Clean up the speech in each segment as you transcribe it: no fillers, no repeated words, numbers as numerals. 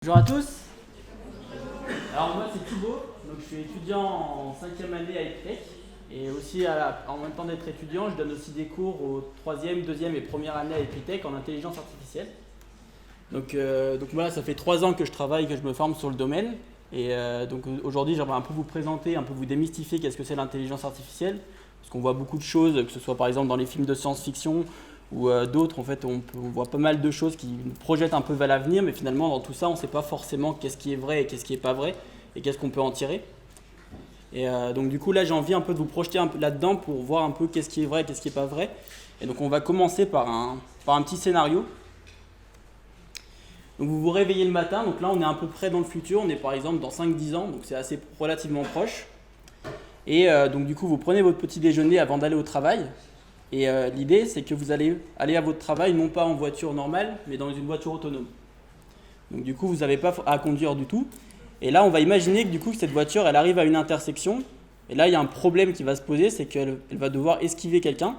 Bonjour à tous. Alors moi c'est Thibaut, donc je suis étudiant en 5e année à Epitech et aussi en même temps d'être étudiant, je donne aussi des cours aux 3e, 2e et 1re année à Epitech en intelligence artificielle. Donc voilà, ça fait 3 ans que je travaille, que je me forme sur le domaine et donc aujourd'hui j'aimerais un peu vous présenter, un peu vous démystifier qu'est-ce que c'est l'intelligence artificielle, parce qu'on voit beaucoup de choses, que ce soit par exemple dans les films de science-fiction ou d'autres, en fait, on voit pas mal de choses qui nous projettent un peu vers l'avenir, mais finalement, dans tout ça, on ne sait pas forcément qu'est-ce qui est vrai et qu'est-ce qui n'est pas vrai, et qu'est-ce qu'on peut en tirer. Et donc, du coup, là, j'ai envie un peu de vous projeter un peu là-dedans pour voir un peu qu'est-ce qui est vrai et qu'est-ce qui n'est pas vrai. Et donc, on va commencer par un petit scénario. Donc, vous vous réveillez le matin, donc là, on est à peu près dans le futur, on est par exemple dans 5-10 ans, donc c'est assez relativement proche. Et donc, du coup, vous prenez votre petit déjeuner avant d'aller au travail. Et l'idée, c'est que vous allez aller à votre travail, non pas en voiture normale, mais dans une voiture autonome. Donc du coup, vous n'avez pas à conduire du tout. Et là, on va imaginer que du coup, cette voiture, elle arrive à une intersection. Et là, il y a un problème qui va se poser, c'est qu'elle va devoir esquiver quelqu'un.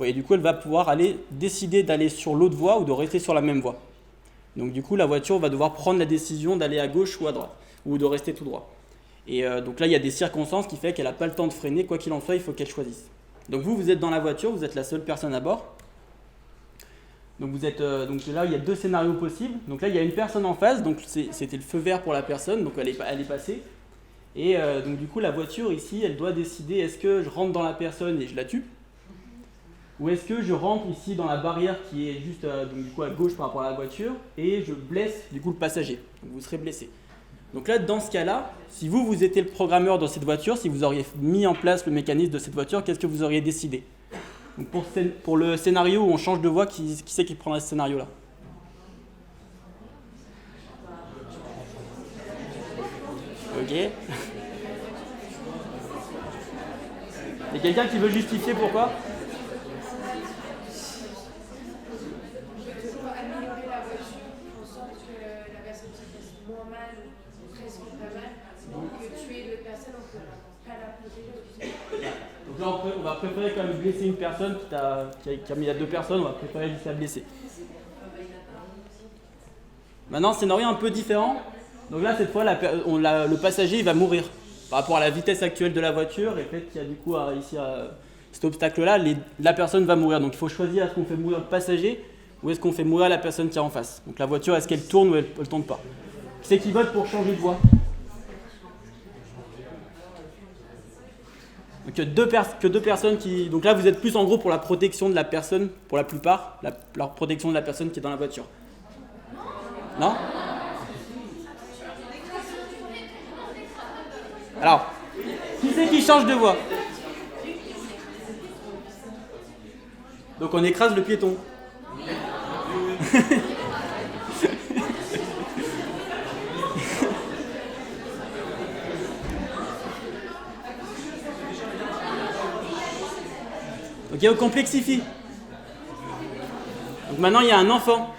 Et du coup, elle va pouvoir décider d'aller sur l'autre voie ou de rester sur la même voie. Donc du coup, la voiture va devoir prendre la décision d'aller à gauche ou à droite, ou de rester tout droit. Et donc là, il y a des circonstances qui font qu'elle n'a pas le temps de freiner. Quoi qu'il en soit, il faut qu'elle choisisse. Donc vous êtes dans la voiture, vous êtes la seule personne à bord. Donc donc là, il y a 2 scénarios possibles. Donc là, il y a une personne en face, donc c'était le feu vert pour la personne, donc elle est passée. Et donc du coup, la voiture ici, elle doit décider, est-ce que je rentre dans la personne et je la tue, ou est-ce que je rentre ici dans la barrière qui est juste donc du coup à gauche par rapport à la voiture et je blesse du coup le passager. Donc vous serez blessé. Donc là, dans ce cas-là, si vous étiez le programmeur dans cette voiture, si vous auriez mis en place le mécanisme de cette voiture, qu'est-ce que vous auriez décidé? Donc pour le scénario où on change de voie, qui c'est qui prendrait ce scénario-là? Ok. Il y a quelqu'un qui veut justifier pourquoi? Pour améliorer la voiture, en sorte que la personne se fasse moins mal ou presque pas mal, que tuer l'autre personne, on peut pas la protéger. Donc là, on va préférer quand même blesser une personne qui a mis à 2 personnes, on va préférer juste la blesser. Maintenant, scénario un peu différent. Donc là, cette fois, le passager il va mourir par rapport à la vitesse actuelle de la voiture et le fait qu'il y a du coup à réussir cet obstacle-là, la personne va mourir. Donc il faut choisir, est-ce qu'on fait mourir le passager ou est-ce qu'on fait mourir la personne qui est en face. Donc la voiture, est-ce qu'elle tourne ou elle ne tourne pas? Qui c'est qui vote pour changer de voie? Donc que deux personnes qui... Donc là, vous êtes plus en gros pour la protection de la personne, pour la plupart, la protection de la personne qui est dans la voiture. Non? Alors, qui c'est qui change de voie? Donc on écrase le piéton. Ok, on complexifie. Donc maintenant il y a un enfant.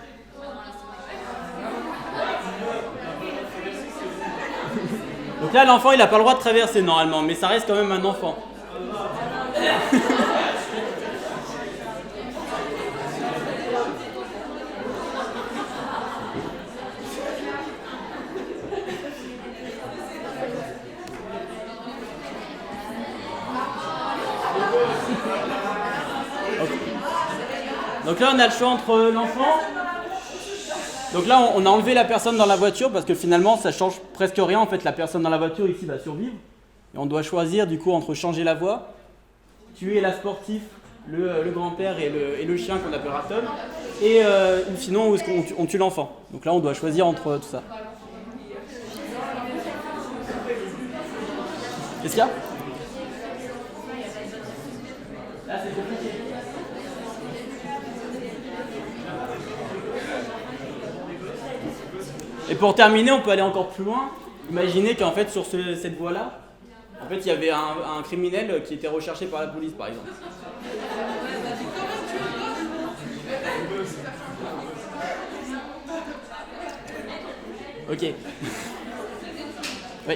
Donc là l'enfant il n'a pas le droit de traverser normalement, mais ça reste quand même un enfant. Donc là on a le choix entre l'enfant. Donc là on a enlevé la personne dans la voiture parce que finalement ça change presque rien. En fait la personne dans la voiture ici va survivre. Et on doit choisir du coup entre changer la voie, tuer la sportive, le grand-père et le chien qu'on appellera Tom, et ou sinon est-ce qu'on tue l'enfant. Donc là on doit choisir entre tout ça. Qu'est-ce qu'il y a? Là c'est compliqué. Et pour terminer, on peut aller encore plus loin. Imaginez qu'en fait, sur cette voie-là, en fait, il y avait un criminel qui était recherché par la police, par exemple. Ok. Oui.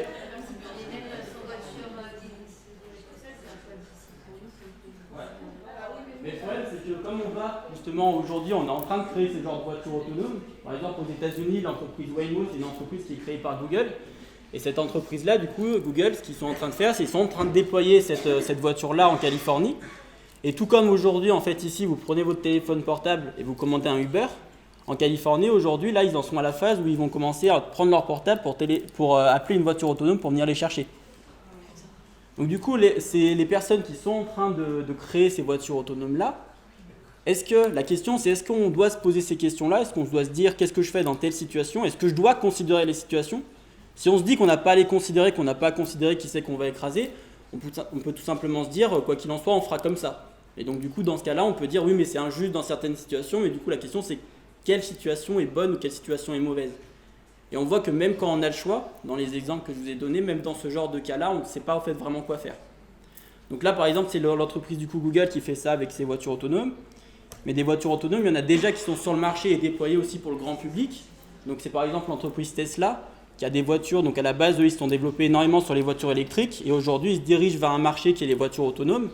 Mais le problème, c'est que comme on va justement aujourd'hui on est en train de créer ce genre de voitures autonomes. Par exemple aux États-Unis, l'entreprise Waymo, c'est une entreprise qui est créée par Google. Et cette entreprise-là, du coup, Google, ce qu'ils sont en train de faire, c'est qu'ils sont en train de déployer cette voiture-là en Californie. Et tout comme aujourd'hui, en fait, ici, vous prenez votre téléphone portable et vous commandez un Uber, en Californie, aujourd'hui, là, ils en sont à la phase où ils vont commencer à prendre leur portable pour appeler une voiture autonome pour venir les chercher. Donc du coup, c'est les personnes qui sont en train de créer ces voitures autonomes-là. La question, c'est est-ce qu'on doit se poser ces questions-là? Est-ce qu'on doit se dire qu'est-ce que je fais dans telle situation? Est-ce que je dois considérer les situations? Si on se dit qu'on n'a pas à les considérer, qu'on n'a pas à considérer qui c'est qu'on va écraser, on peut tout simplement se dire, quoi qu'il en soit, on fera comme ça. Et donc du coup, dans ce cas-là, on peut dire, oui, mais c'est injuste dans certaines situations, mais du coup, la question, c'est quelle situation est bonne ou quelle situation est mauvaise. Et on voit que même quand on a le choix, dans les exemples que je vous ai donnés, même dans ce genre de cas-là, on ne sait pas en fait vraiment quoi faire. Donc là, par exemple, c'est l'entreprise du coup Google qui fait ça avec ses voitures autonomes. Mais des voitures autonomes, il y en a déjà qui sont sur le marché et déployées aussi pour le grand public. Donc c'est par exemple l'entreprise Tesla, qui a des voitures, donc à la base, eux, ils se sont développés énormément sur les voitures électriques, et aujourd'hui, ils se dirigent vers un marché qui est les voitures autonomes,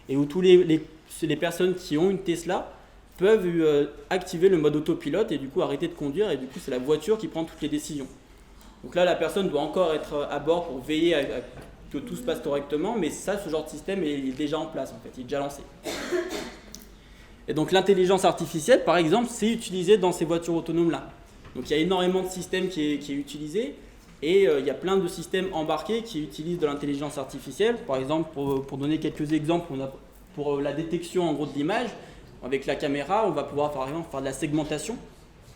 et où tous les personnes qui ont une Tesla peuvent activer le mode autopilote, et du coup arrêter de conduire, et du coup, c'est la voiture qui prend toutes les décisions. Donc là, la personne doit encore être à bord pour veiller à que tout se passe correctement, mais ça, ce genre de système est déjà en place, en fait, il est déjà lancé. Et donc l'intelligence artificielle, par exemple, c'est utilisé dans ces voitures autonomes-là. Donc il y a énormément de systèmes qui est utilisé et il y a plein de systèmes embarqués qui utilisent de l'intelligence artificielle. Par exemple, pour donner quelques exemples, pour la détection en gros de l'image, avec la caméra, on va pouvoir par exemple faire de la segmentation.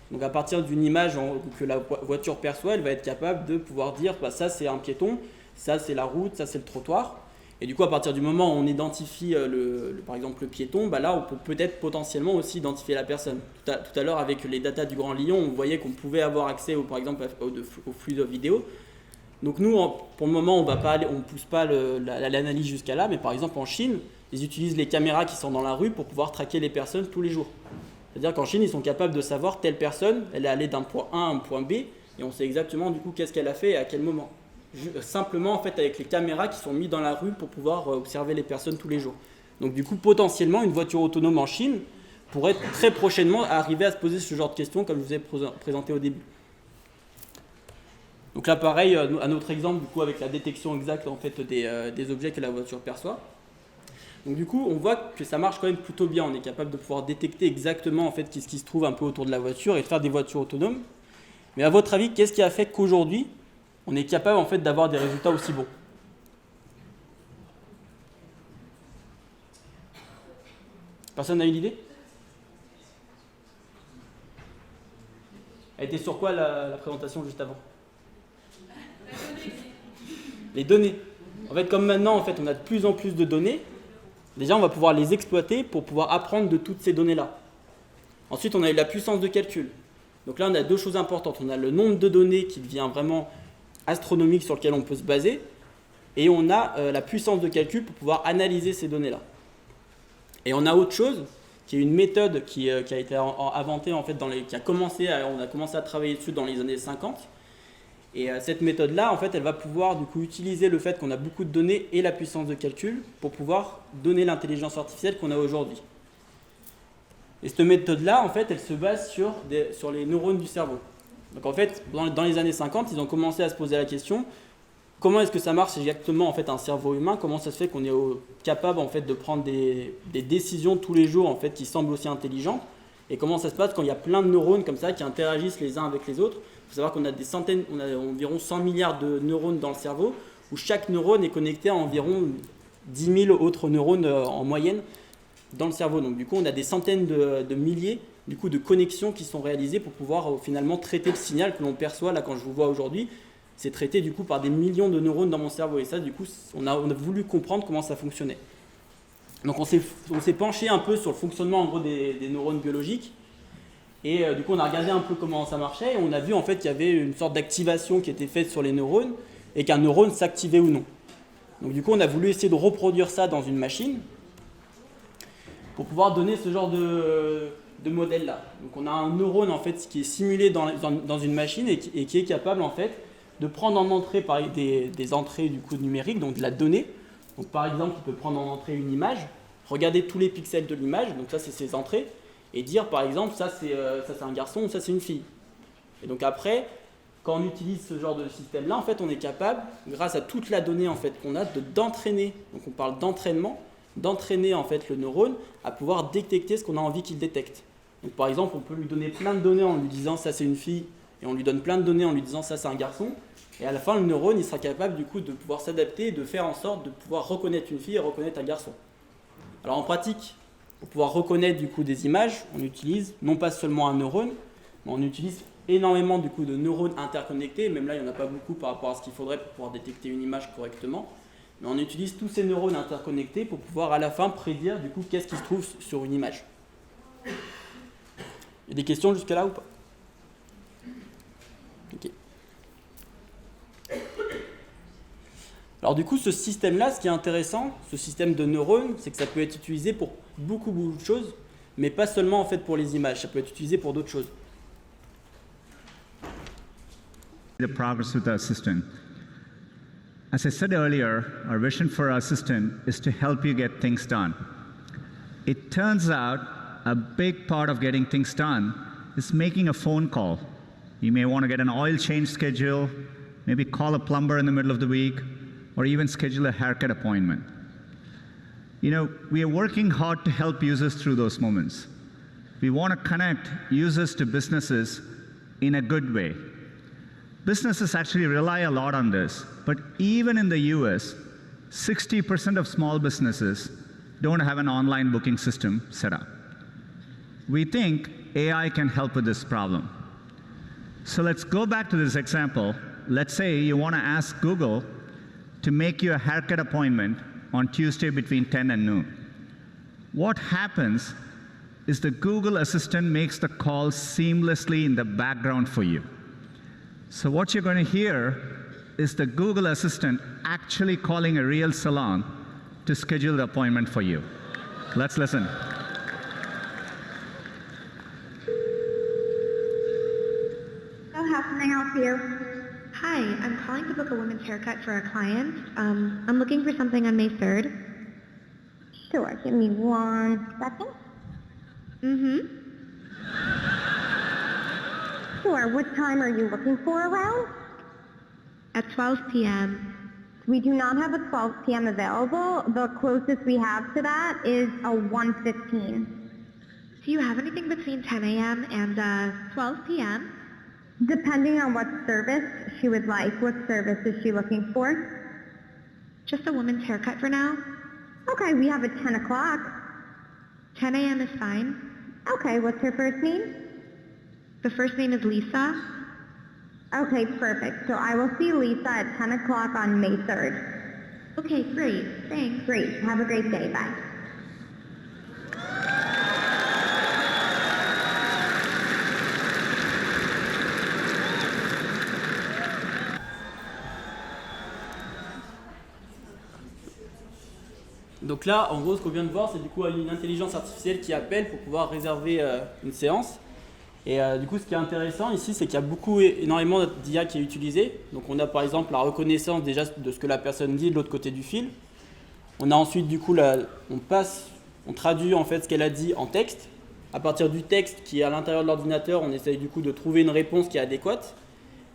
Donc à partir d'une image que la voiture perçoit, elle va être capable de pouvoir dire ça c'est un piéton, ça c'est la route, ça c'est le trottoir. Et du coup, à partir du moment où on identifie par exemple le piéton, là, on peut peut-être potentiellement aussi identifier la personne. Tout à l'heure, avec les datas du Grand Lyon, on voyait qu'on pouvait avoir accès, par exemple, au flux de vidéos. Donc nous, pour le moment, on ne pousse pas l'analyse jusqu'à là, mais par exemple en Chine, ils utilisent les caméras qui sont dans la rue pour pouvoir traquer les personnes tous les jours. C'est-à-dire qu'en Chine, ils sont capables de savoir telle personne, elle est allée d'un point A à un point B, et on sait exactement du coup qu'est-ce qu'elle a fait et à quel moment. Simplement en fait avec les caméras qui sont mises dans la rue pour pouvoir observer les personnes tous les jours. Donc du coup potentiellement une voiture autonome en Chine pourrait très prochainement arriver à se poser ce genre de questions comme je vous ai présenté au début. Donc là pareil, un autre exemple du coup avec la détection exacte en fait des objets que la voiture perçoit. Donc du coup on voit que ça marche quand même plutôt bien, on est capable de pouvoir détecter exactement en fait ce qui se trouve un peu autour de la voiture et de faire des voitures autonomes. Mais à votre avis, qu'est-ce qui a fait qu'aujourd'hui on est capable en fait d'avoir des résultats aussi bons? Personne n'a une idée? Elle était sur quoi la présentation juste avant? Les données. En fait, comme maintenant en fait, on a de plus en plus de données, déjà on va pouvoir les exploiter pour pouvoir apprendre de toutes ces données-là. Ensuite, on a eu la puissance de calcul. Donc là, on a deux choses importantes. On a le nombre de données qui devient vraiment astronomique sur lequel on peut se baser, et on a la puissance de calcul pour pouvoir analyser ces données-là. Et on a autre chose, qui est une méthode qui a été inventée, en fait, on a commencé à travailler dessus dans les années 50, et cette méthode-là, en fait, elle va pouvoir du coup utiliser le fait qu'on a beaucoup de données et la puissance de calcul pour pouvoir donner l'intelligence artificielle qu'on a aujourd'hui. Et cette méthode-là, en fait, elle se base sur les neurones du cerveau. Donc en fait, dans les années 50, ils ont commencé à se poser la question comment est-ce que ça marche exactement en fait un cerveau humain? Comment ça se fait qu'on est capable en fait de prendre des décisions tous les jours en fait qui semblent aussi intelligentes? Et comment ça se passe quand il y a plein de neurones comme ça qui interagissent les uns avec les autres? Il faut savoir qu'on a on a environ 100 milliards de neurones dans le cerveau, où chaque neurone est connecté à environ 10 000 autres neurones en moyenne dans le cerveau. Donc du coup, on a des centaines de milliers du coup, de connexions qui sont réalisées pour pouvoir finalement traiter le signal que l'on perçoit. Là, quand je vous vois aujourd'hui, c'est traité du coup par des millions de neurones dans mon cerveau. Et ça, du coup, on a voulu comprendre comment ça fonctionnait. Donc on s'est penché un peu sur le fonctionnement en gros des neurones biologiques. Et du coup, on a regardé un peu comment ça marchait. Et on a vu en fait qu'il y avait une sorte d'activation qui était faite sur les neurones et qu'un neurone s'activait ou non. Donc du coup, on a voulu essayer de reproduire ça dans une machine pour pouvoir donner ce genre de modèle-là. Donc on a un neurone en fait qui est simulé dans une machine et qui est capable en fait de prendre en entrée des entrées du coup numériques, donc de la donnée. Donc par exemple, il peut prendre en entrée une image, regarder tous les pixels de l'image, donc ça c'est ses entrées, et dire par exemple ça c'est un garçon ou ça c'est une fille. Et donc après, quand on utilise ce genre de système-là, en fait, on est capable, grâce à toute la donnée en fait, qu'on a, d'entraîner, donc on parle d'entraînement, d'entraîner en fait le neurone à pouvoir détecter ce qu'on a envie qu'il détecte. Donc par exemple, on peut lui donner plein de données en lui disant ça c'est une fille, et on lui donne plein de données en lui disant ça c'est un garçon, et à la fin le neurone il sera capable du coup de pouvoir s'adapter et de faire en sorte de pouvoir reconnaître une fille et reconnaître un garçon. Alors en pratique, pour pouvoir reconnaître du coup des images, on utilise non pas seulement un neurone, mais on utilise énormément du coup de neurones interconnectés, même là il n'y en a pas beaucoup par rapport à ce qu'il faudrait pour pouvoir détecter une image correctement, mais on utilise tous ces neurones interconnectés pour pouvoir à la fin prédire du coup qu'est-ce qui se trouve sur une image. Il y a des questions jusque là ou pas? Ok. Alors du coup ce système-là, ce qui est intéressant, ce système de neurones, c'est que ça peut être utilisé pour beaucoup de choses, mais pas seulement en fait pour les images, ça peut être utilisé pour d'autres choses. The progress with our system. As I said earlier, our vision for our system is to help you get things done. It turns out a big part of getting things done is making a phone call. You may want to get an oil change schedule, maybe call a plumber in the middle of the week, or even schedule a haircut appointment. You know, we are working hard to help users through those moments. We want to connect users to businesses in a good way. Businesses actually rely a lot on this, but even in the US, 60% of small businesses don't have an online booking system set up. We think AI can help with this problem. So let's go back to this example. Let's say you want to ask Google to make you a haircut appointment on Tuesday between 10 and noon. What happens is the Google Assistant makes the call seamlessly in the background for you. So what you're going to hear is the Google Assistant actually calling a real salon to schedule the appointment for you. Let's listen. How can I help you? Hi, I'm calling to book a woman's haircut for a client. I'm looking for something on May 3rd. Sure, give me 1 second. Sure, what time are you looking for around? At 12 p.m. We do not have a 12 p.m. available. The closest we have to that is a 1:15. Do you have anything between 10 a.m. and 12 p.m.? Depending on what service she would like. What service is she looking for? Just a woman's haircut for now. Okay, we have at 10 o'clock. 10 a.m. is fine. Okay, what's her first name? The first name is Lisa. Okay, perfect. So I will see Lisa at 10 o'clock on May 3rd. Okay, great. Thanks. Great. Have a great day. Bye. Donc là, en gros, ce qu'on vient de voir, c'est du coup une intelligence artificielle qui appelle pour pouvoir réserver une séance. Et du coup, ce qui est intéressant ici, c'est qu'il y a énormément d'IA qui est utilisé. Donc on a par exemple la reconnaissance déjà de ce que la personne dit de l'autre côté du fil. On a ensuite du coup, on traduit en fait ce qu'elle a dit en texte. À partir du texte qui est à l'intérieur de l'ordinateur, on essaye du coup de trouver une réponse qui est adéquate.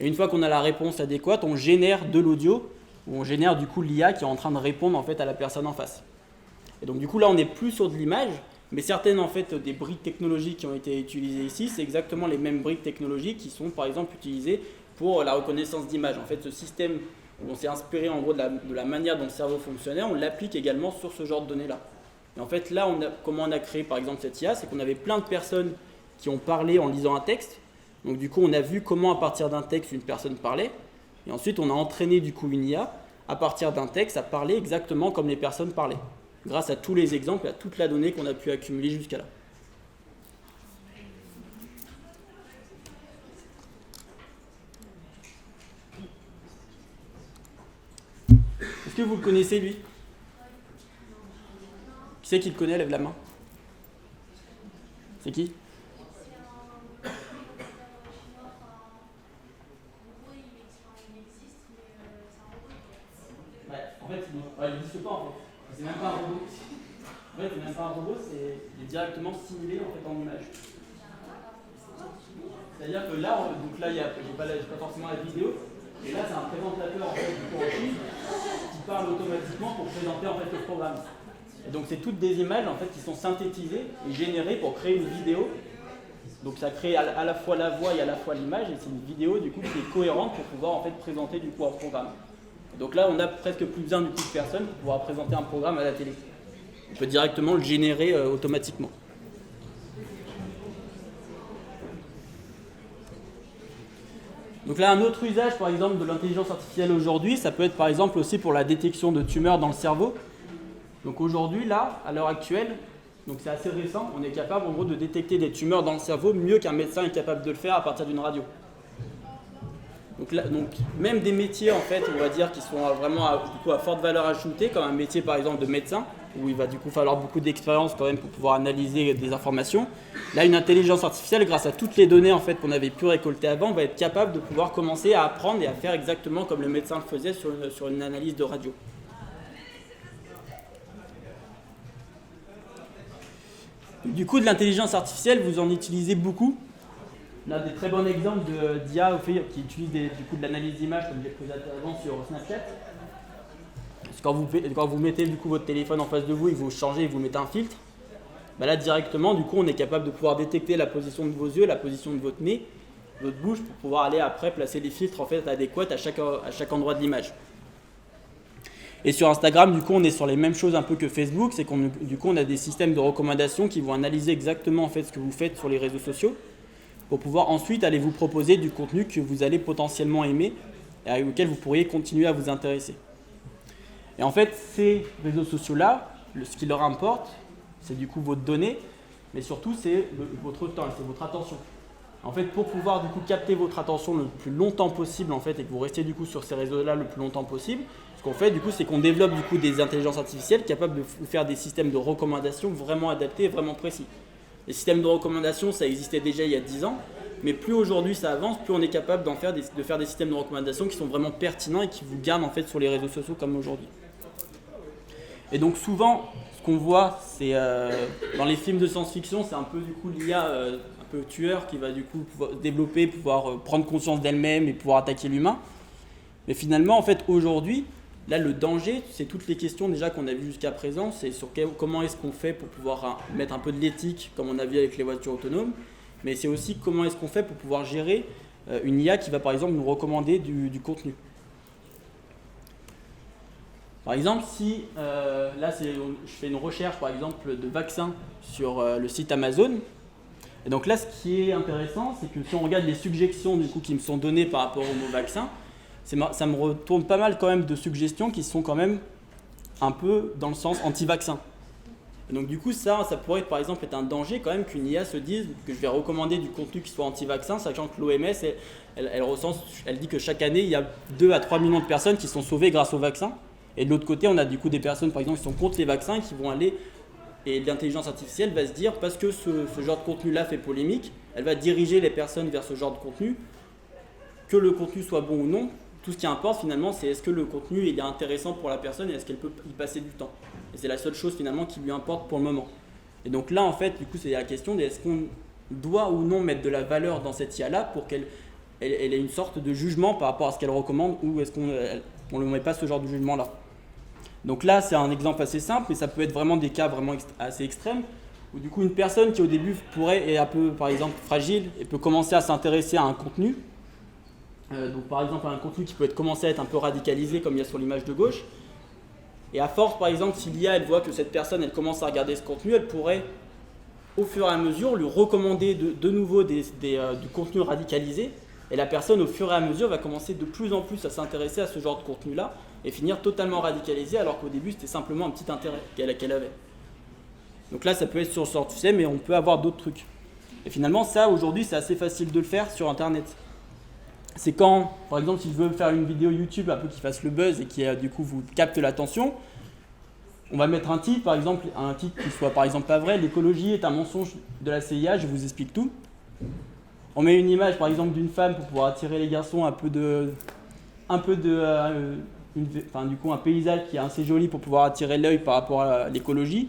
Et une fois qu'on a la réponse adéquate, on génère de l'audio, ou on génère du coup l'IA qui est en train de répondre en fait à la personne en face. Et donc du coup là, on n'est plus sur de l'image. Mais certaines en fait des briques technologiques qui ont été utilisées ici, c'est exactement les mêmes briques technologiques qui sont par exemple utilisées pour la reconnaissance d'image. En fait, ce système où on s'est inspiré en gros de la manière dont le cerveau fonctionnait, on l'applique également sur ce genre de données-là. Et en fait, là, comment on a créé par exemple cette IA, c'est qu'on avait plein de personnes qui ont parlé en lisant un texte. Donc du coup, on a vu comment à partir d'un texte une personne parlait. Et ensuite, on a entraîné du coup une IA à partir d'un texte à parler exactement comme les personnes parlaient, grâce à tous les exemples et à toute la donnée qu'on a pu accumuler jusqu'à là. Est-ce que vous le connaissez, lui? Qui c'est qui le connaît? Lève la main. C'est qui? Ouais, en fait, il n'existe pas en fait. C'est même pas un robot. En fait, c'est même pas un robot, il est directement simulé en fait en image. C'est-à-dire que là, j'ai pas forcément la vidéo, et là c'est un présentateur en fait, du coup, en Chine qui parle automatiquement pour présenter en fait le programme. Et donc c'est toutes des images en fait qui sont synthétisées et générées pour créer une vidéo. Donc ça crée à la fois la voix et à la fois l'image, et c'est une vidéo du coup qui est cohérente pour pouvoir en fait présenter du coup un programme. Et donc là on a presque plus besoin du coup de personne pour pouvoir présenter un programme à la télé. On peut directement le générer automatiquement. Donc là, un autre usage, par exemple, de l'intelligence artificielle aujourd'hui, ça peut être par exemple aussi pour la détection de tumeurs dans le cerveau. Donc aujourd'hui, là, à l'heure actuelle, donc c'est assez récent, on est capable en gros de détecter des tumeurs dans le cerveau mieux qu'un médecin est capable de le faire à partir d'une radio. Donc même des métiers en fait, on va dire, qui sont vraiment à forte valeur ajoutée, comme un métier par exemple de médecin, où il va du coup falloir beaucoup d'expérience quand même pour pouvoir analyser des informations. Là, une intelligence artificielle, grâce à toutes les données en fait qu'on avait pu récolter avant, va être capable de pouvoir commencer à apprendre et à faire exactement comme le médecin le faisait sur une analyse de radio. Du coup, de l'intelligence artificielle, vous en utilisez beaucoup. On a des très bons exemples d'IA qui utilisent du coup de l'analyse d'image, comme j'ai présenté avant sur Snapchat. Quand vous mettez du coup votre téléphone en face de vous et que vous changez et vous mettez un filtre, bah là directement, du coup, on est capable de pouvoir détecter la position de vos yeux, la position de votre nez, votre bouche, pour pouvoir aller après placer des filtres en fait adéquats à chaque endroit de l'image. Et sur Instagram, du coup, on est sur les mêmes choses un peu que Facebook, c'est qu'on a des systèmes de recommandations qui vont analyser exactement en fait ce que vous faites sur les réseaux sociaux, pour pouvoir ensuite aller vous proposer du contenu que vous allez potentiellement aimer et avec lequel vous pourriez continuer à vous intéresser. Et en fait, ces réseaux sociaux-là, ce qui leur importe, c'est du coup votre donnée, mais surtout c'est votre temps, c'est votre attention. En fait, pour pouvoir du coup capter votre attention le plus longtemps possible en fait, et que vous restiez du coup sur ces réseaux-là le plus longtemps possible, ce qu'on fait du coup, c'est qu'on développe du coup des intelligences artificielles capables de vous faire des systèmes de recommandation vraiment adaptés et vraiment précis. Les systèmes de recommandation, ça existait déjà il y a 10 ans, mais plus aujourd'hui ça avance, plus on est capable de faire des systèmes de recommandation qui sont vraiment pertinents et qui vous gardent en fait sur les réseaux sociaux comme aujourd'hui. Et donc souvent, ce qu'on voit, c'est dans les films de science-fiction, c'est un peu du coup l'IA un peu tueur qui va du coup pouvoir développer, pouvoir prendre conscience d'elle-même et pouvoir attaquer l'humain. Mais finalement, en fait, aujourd'hui, là, le danger, c'est toutes les questions déjà qu'on a vues jusqu'à présent, c'est sur comment est-ce qu'on fait pour pouvoir mettre un peu de l'éthique, comme on a vu avec les voitures autonomes, mais c'est aussi comment est-ce qu'on fait pour pouvoir gérer une IA qui va par exemple nous recommander du contenu. Par exemple, si là je fais une recherche par exemple de vaccins sur le site Amazon, et donc là ce qui est intéressant, c'est que si on regarde les suggestions du coup qui me sont données par rapport au mot vaccin, ça me retourne pas mal quand même de suggestions qui sont quand même un peu dans le sens anti-vaccin. Et donc du coup ça pourrait par exemple être un danger quand même qu'une IA se dise que je vais recommander du contenu qui soit anti-vaccin, sachant que l'OMS elle dit que chaque année il y a 2 à 3 millions de personnes qui sont sauvées grâce au vaccin. Et de l'autre côté, on a du coup des personnes par exemple qui sont contre les vaccins qui vont aller, et l'intelligence artificielle va se dire, parce que ce genre de contenu-là fait polémique, elle va diriger les personnes vers ce genre de contenu, que le contenu soit bon ou non. Tout ce qui importe finalement, c'est est-ce que le contenu est intéressant pour la personne et est-ce qu'elle peut y passer du temps. Et c'est la seule chose finalement qui lui importe pour le moment. Et donc là en fait, du coup c'est la question de est-ce qu'on doit ou non mettre de la valeur dans cette IA-là pour qu'elle ait une sorte de jugement par rapport à ce qu'elle recommande, ou est-ce qu'on ne met pas ce genre de jugement-là. Donc là, c'est un exemple assez simple, mais ça peut être vraiment des cas vraiment assez extrêmes, où du coup une personne qui au début est un peu, par exemple, fragile et peut commencer à s'intéresser à un contenu, donc par exemple un contenu qui peut commencer à être un peu radicalisé comme il y a sur l'image de gauche, et à force, par exemple, si l'IA elle voit que cette personne elle commence à regarder ce contenu, elle pourrait au fur et à mesure lui recommander de nouveau du contenu radicalisé, et la personne au fur et à mesure va commencer de plus en plus à s'intéresser à ce genre de contenu-là, et finir totalement radicalisé alors qu'au début c'était simplement un petit intérêt qu'elle avait. Donc là ça peut être sur ce genre, tu sais, mais on peut avoir d'autres trucs. Et finalement ça aujourd'hui c'est assez facile de le faire sur internet. C'est quand, par exemple, si je veux faire une vidéo YouTube un peu qui fasse le buzz et qui du coup vous capte l'attention, on va mettre un titre, par exemple, un titre qui soit par exemple pas vrai, l'écologie est un mensonge de la CIA, je vous explique tout. On met une image par exemple d'une femme pour pouvoir attirer les garçons, du coup un paysage qui est assez joli pour pouvoir attirer l'œil par rapport à l'écologie.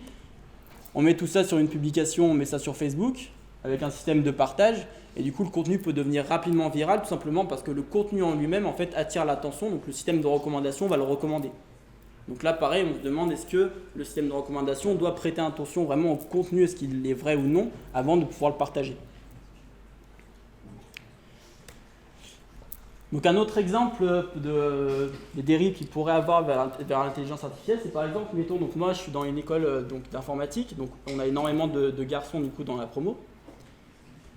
On met tout ça sur une publication, on met ça sur Facebook avec un système de partage et du coup le contenu peut devenir rapidement viral tout simplement parce que le contenu en lui-même en fait attire l'attention, donc le système de recommandation va le recommander. Donc là pareil, on se demande est-ce que le système de recommandation doit prêter attention vraiment au contenu, est-ce qu'il est vrai ou non avant de pouvoir le partager. Donc un autre exemple des dérives qu'il pourrait avoir vers l'intelligence artificielle, c'est par exemple, mettons, donc moi je suis dans une école d'informatique, donc on a énormément de garçons du coup dans la promo.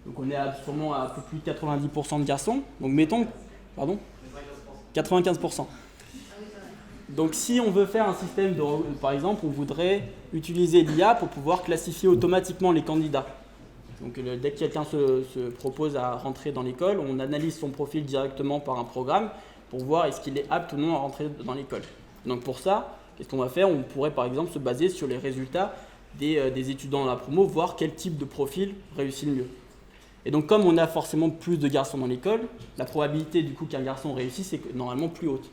Donc on est sûrement à un peu plus de 90% de garçons. Donc mettons, pardon 95%. Donc si on veut faire un système par exemple, on voudrait utiliser l'IA pour pouvoir classifier automatiquement les candidats. Donc dès que quelqu'un se propose à rentrer dans l'école, on analyse son profil directement par un programme pour voir est-ce qu'il est apte ou non à rentrer dans l'école. Donc pour ça, qu'est-ce qu'on va faire? On pourrait par exemple se baser sur les résultats des étudiants dans la promo, voir quel type de profil réussit le mieux. Et donc comme on a forcément plus de garçons dans l'école, la probabilité du coup qu'un garçon réussisse est normalement plus haute.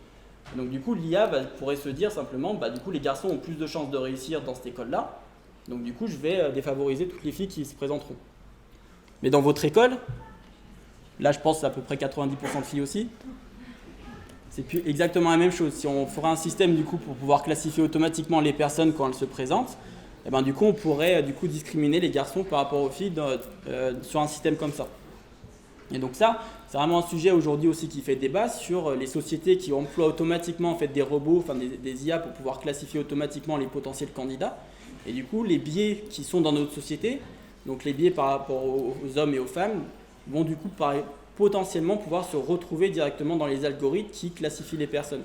Et donc du coup l'IA pourrait se dire simplement, du coup les garçons ont plus de chances de réussir dans cette école-là, donc du coup je vais défavoriser toutes les filles qui se présenteront. Mais dans votre école, là je pense que c'est à peu près 90% de filles aussi, c'est plus exactement la même chose. Si on fera un système du coup pour pouvoir classifier automatiquement les personnes quand elles se présentent, et du coup on pourrait du coup discriminer les garçons par rapport aux filles sur un système comme ça. Et donc ça, c'est vraiment un sujet aujourd'hui aussi qui fait débat sur les sociétés qui emploient automatiquement en fait des robots, enfin des IA pour pouvoir classifier automatiquement les potentiels candidats. Et du coup les biais qui sont dans notre société, donc les biais par rapport aux hommes et aux femmes, vont du coup potentiellement pouvoir se retrouver directement dans les algorithmes qui classifient les personnes.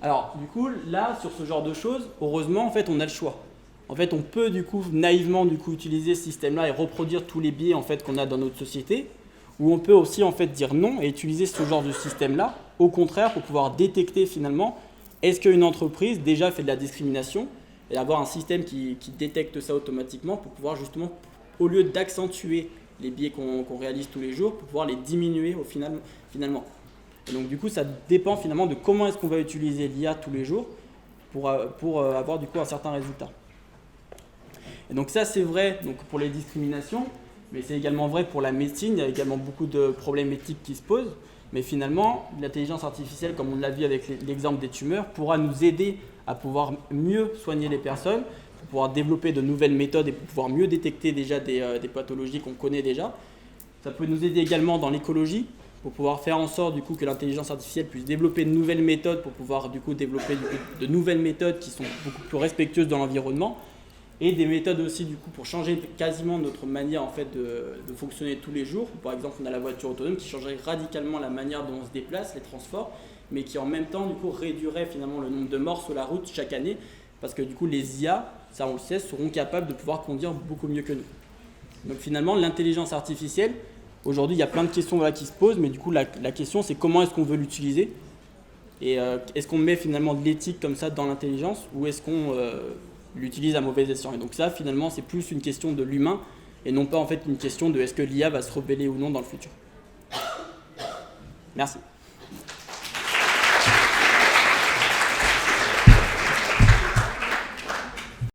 Alors du coup là sur ce genre de choses, heureusement en fait on a le choix. En fait on peut du coup naïvement utiliser ce système-là et reproduire tous les biais en fait qu'on a dans notre société, ou on peut aussi en fait dire non et utiliser ce genre de système-là, au contraire pour pouvoir détecter finalement est-ce qu'une entreprise déjà fait de la discrimination, et avoir un système qui détecte ça automatiquement pour pouvoir justement, au lieu d'accentuer les biais qu'on réalise tous les jours, pour pouvoir les diminuer finalement. Et donc du coup, ça dépend finalement de comment est-ce qu'on va utiliser l'IA tous les jours pour avoir du coup un certain résultat. Et donc ça, c'est vrai donc, pour les discriminations, mais c'est également vrai pour la médecine. Il y a également beaucoup de problèmes éthiques qui se posent. Mais finalement, l'intelligence artificielle, comme on l'a vu avec l'exemple des tumeurs, pourra nous aider à pouvoir mieux soigner les personnes, pour pouvoir développer de nouvelles méthodes et pour pouvoir mieux détecter déjà des pathologies qu'on connaît déjà. Ça peut nous aider également dans l'écologie, pour pouvoir faire en sorte du coup, que l'intelligence artificielle puisse développer de nouvelles méthodes, pour pouvoir du coup, développer de nouvelles méthodes qui sont beaucoup plus respectueuses dans l'environnement, et des méthodes aussi du coup, pour changer quasiment notre manière en fait, de fonctionner tous les jours. Par exemple, on a la voiture autonome qui changerait radicalement la manière dont on se déplace, les transports, mais qui en même temps du coup, réduirait finalement le nombre de morts sur la route chaque année, parce que du coup les IA, ça on le sait, seront capables de pouvoir conduire beaucoup mieux que nous. Donc finalement l'intelligence artificielle, aujourd'hui il y a plein de questions qui se posent, mais du coup la question c'est comment est-ce qu'on veut l'utiliser, et est-ce qu'on met finalement de l'éthique comme ça dans l'intelligence, ou est-ce qu'on l'utilise à mauvais escient. Et donc ça finalement c'est plus une question de l'humain, et non pas en fait une question de est-ce que l'IA va se rebeller ou non dans le futur. Merci.